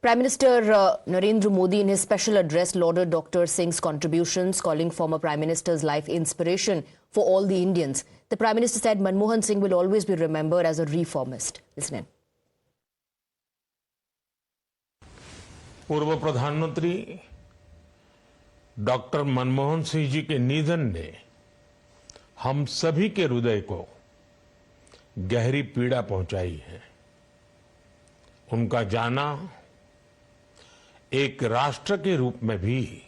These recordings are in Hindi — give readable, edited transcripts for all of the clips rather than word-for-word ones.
Prime Minister Narendra Modi, in his special address, lauded Dr. Singh's contributions, calling former Prime Minister's life inspiration for all the Indians. The Prime Minister said Manmohan Singh will always be remembered as a reformist. Listen in. पूर्व प्रधानमंत्री डॉक्टर मनमोहन सिंह जी के निधन ने हम सभी के हृदय को गहरी पीड़ा पहुंचाई है। उनका जाना एक राष्ट्र के रूप में भी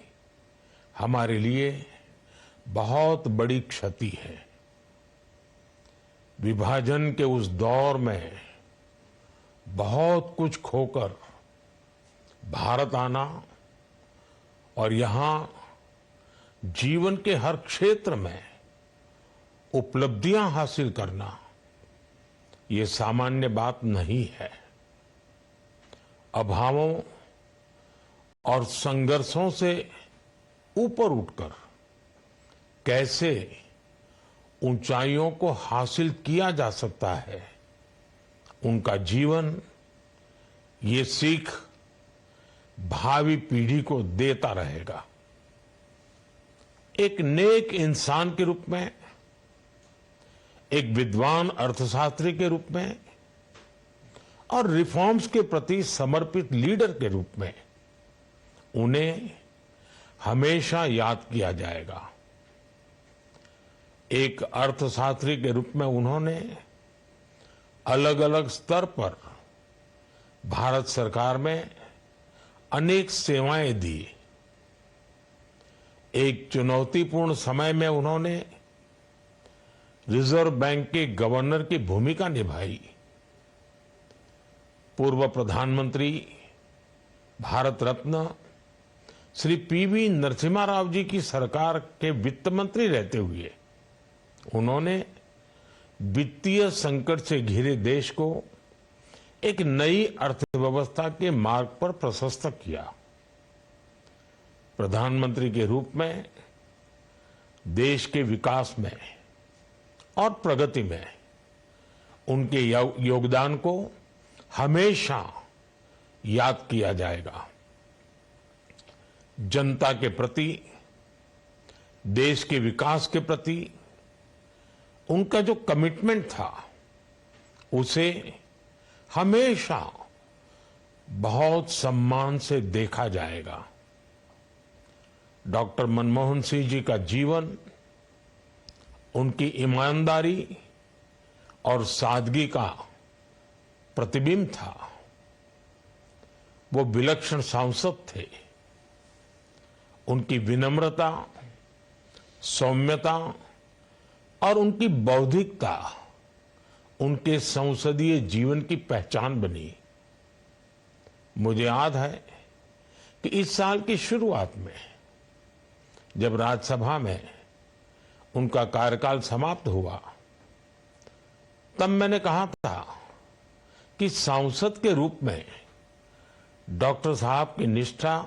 हमारे लिए बहुत बड़ी क्षति है। विभाजन के उस दौर में बहुत कुछ खोकर भारत आना और यहां जीवन के हर क्षेत्र में उपलब्धियां हासिल करना ये सामान्य बात नहीं है। अभावों और संघर्षों से ऊपर उठकर कैसे ऊंचाइयों को हासिल किया जा सकता है, उनका जीवन ये सीख भावी पीढ़ी को देता रहेगा। एक नेक इंसान के रूप में, एक विद्वान अर्थशास्त्री के रूप में और रिफॉर्म्स के प्रति समर्पित लीडर के रूप में उन्हें हमेशा याद किया जाएगा। एक अर्थशास्त्री के रूप में उन्होंने अलग अलग स्तर पर भारत सरकार में अनेक सेवाएं दी। एक चुनौतीपूर्ण समय में उन्होंने रिजर्व बैंक के गवर्नर की भूमिका निभाई। पूर्व प्रधानमंत्री भारत रत्न श्री पीवी नरसिम्हा राव जी की सरकार के वित्त मंत्री रहते हुए उन्होंने वित्तीय संकट से घिरे देश को एक नई अर्थव्यवस्था के मार्ग पर प्रशस्त किया। प्रधानमंत्री के रूप में देश के विकास में और प्रगति में उनके योगदान को हमेशा याद किया जाएगा। जनता के प्रति, देश के विकास के प्रति उनका जो कमिटमेंट था उसे हमेशा बहुत सम्मान से देखा जाएगा। डॉक्टर मनमोहन सिंह जी का जीवन उनकी ईमानदारी और सादगी का प्रतिबिंब था। वो विलक्षण सांसद थे। उनकी विनम्रता, सौम्यता और उनकी बौद्धिकता उनके संसदीय जीवन की पहचान बनी। मुझे याद है कि इस साल की शुरुआत में जब राज्यसभा में उनका कार्यकाल समाप्त हुआ, तब मैंने कहा था कि सांसद के रूप में डॉक्टर साहब की निष्ठा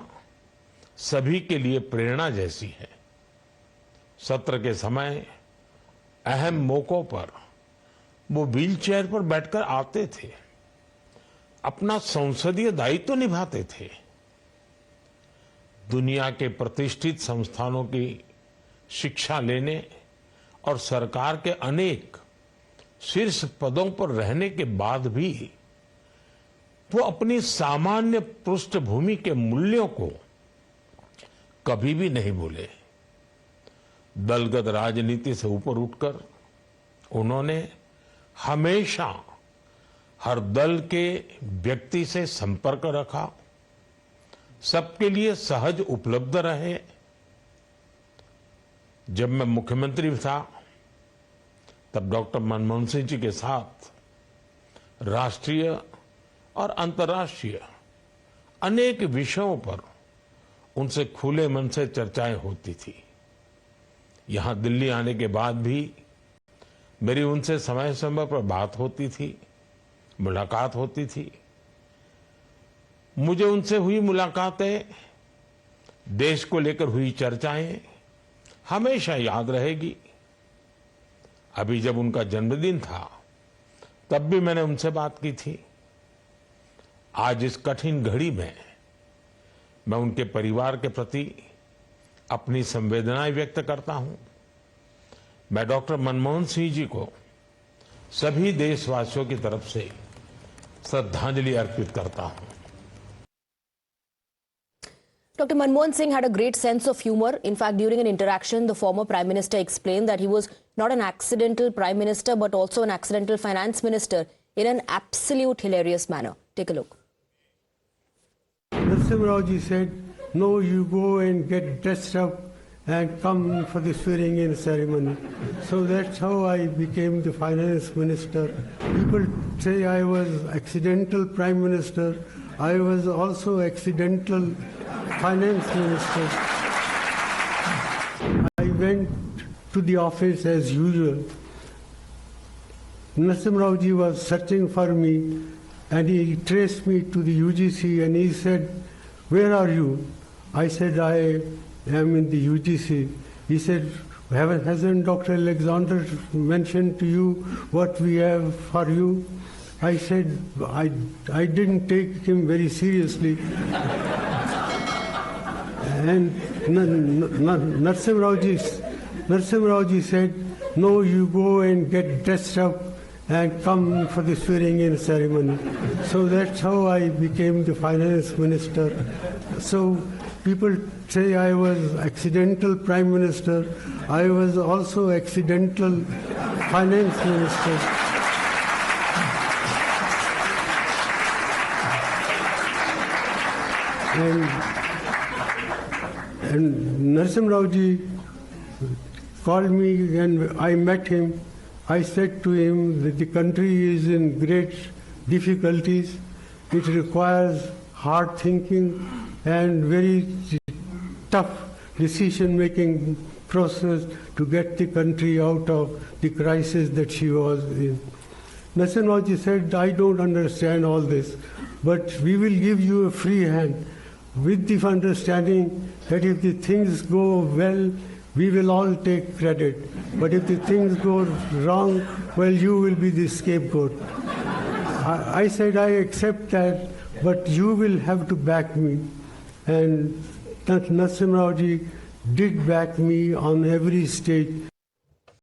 सभी के लिए प्रेरणा जैसी है। सत्र के समय अहम मौकों पर वो व्हीलचेयर पर बैठकर आते थे, अपना संसदीय दायित्व निभाते थे। दुनिया के प्रतिष्ठित संस्थानों की शिक्षा लेने और सरकार के अनेक शीर्ष पदों पर रहने के बाद भी वो अपनी सामान्य पृष्ठभूमि के मूल्यों को कभी भी नहीं भूले। दलगत राजनीति से ऊपर उठकर उन्होंने हमेशा हर दल के व्यक्ति से संपर्क रखा, सबके लिए सहज उपलब्ध रहे। जब मैं मुख्यमंत्री था तब डॉक्टर मनमोहन सिंह जी के साथ राष्ट्रीय और अंतर्राष्ट्रीय अनेक विषयों पर उनसे खुले मन से चर्चाएं होती थी। यहां दिल्ली आने के बाद भी मेरी उनसे समय समय पर बात होती थी, मुलाकात होती थी। मुझे उनसे हुई मुलाकातें, देश को लेकर हुई चर्चाएं हमेशा याद रहेगी। अभी जब उनका जन्मदिन था तब भी मैंने उनसे बात की थी। आज इस कठिन घड़ी में मैं उनके परिवार के प्रति अपनी संवेदनाएं व्यक्त करता हूं। मैं डॉक्टर मनमोहन सिंह जी को सभी देशवासियों की तरफ से श्रद्धांजलि अर्पित करता हूं। Dr. Manmohan Singh had a great sense of humor. In fact, during an interaction, the former Prime Minister explained that he was not an accidental Prime Minister but also an accidental Finance Minister in an absolute hilarious manner. Take a look. Narasimha Rao ji said, no, you go and get dressed up and come for the swearing-in ceremony. So that's how I became the Finance Minister. People say I was accidental Prime Minister. I was also accidental Finance Minister. I went to the office as usual. Narasimha Rao ji was searching for me and he traced me to the UGC and he said, where are you? I said, I am in the UGC. He said, hasn't Dr. Alexander mentioned to you what we have for you? I said, I didn't take him very seriously. And Narasimha Rao ji said, no, you go and get dressed up and come for the swearing-in ceremony. So that's how I became the Finance Minister. So people say I was accidental Prime Minister. I was also accidental Finance Minister. And Narasimha Rao ji called me and I met him. I said to him that the country is in great difficulties. It requires hard thinking and very tough decision-making process to get the country out of the crisis that she was in. Narasimha Rao ji said, I don't understand all this, but we will give you a free hand with the understanding that if the things go well, we will all take credit. But if the things go wrong, well, you will be the scapegoat. I said, I accept that, but you will have to back me. And Narasimha Rao ji did back me on every stage.